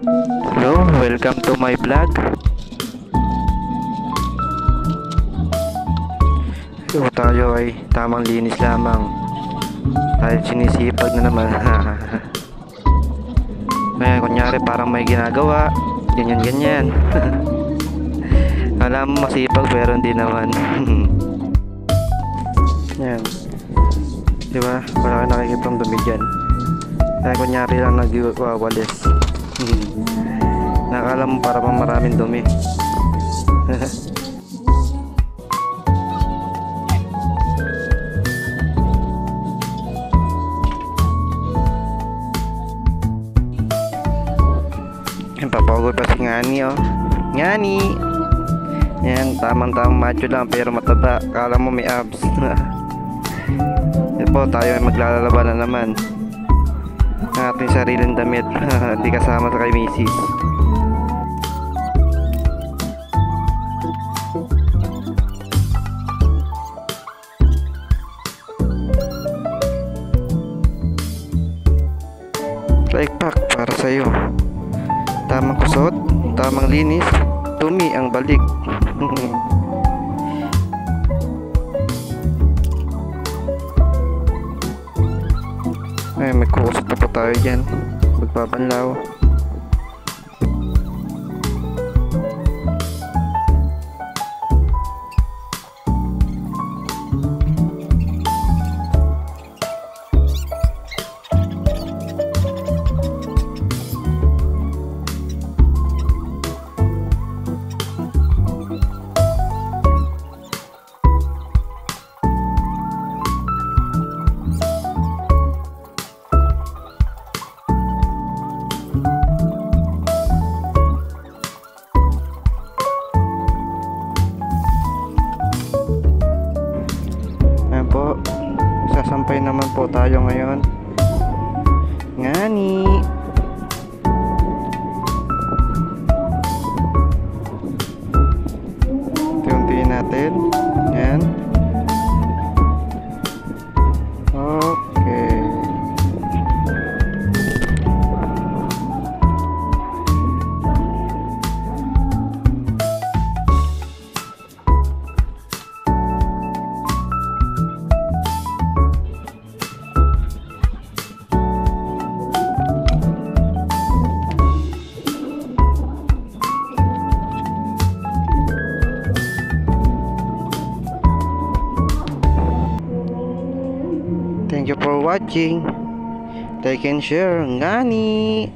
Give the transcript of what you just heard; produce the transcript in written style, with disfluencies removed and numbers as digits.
Hello, welcome to my vlog. So, tayo ay tamang linis lamang. Dahil sinisipag na naman. Ngayon, kunyari parang may ginagawa. Ganyan. Alam mo masipag pero hindi naman. Yan. Diba? Wala ka nakikitang dumi dyan. Kaya kunyari lang nagwawalis. Nakala mo para pang maraming dumi. Yan, papagod pa si Ngani, oh. Ngani! Yan, tamang-tamang macho lang pero mataba. Kala mo may abs. Yan po, tayo ay maglalaba na naman ng ating sariling damit. Di kasama sa kay misis. Like pack para sa'yo. Tamang kusot, tamang linis, dumi ang balik. Ay, may kukusot na po tayo dyan. Magbabanlaw. Po, sasampay naman po tayo ngayon. Ngani! Unti-untiin natin. Yan. Okay. Thank you for watching. Like and share. Ngani!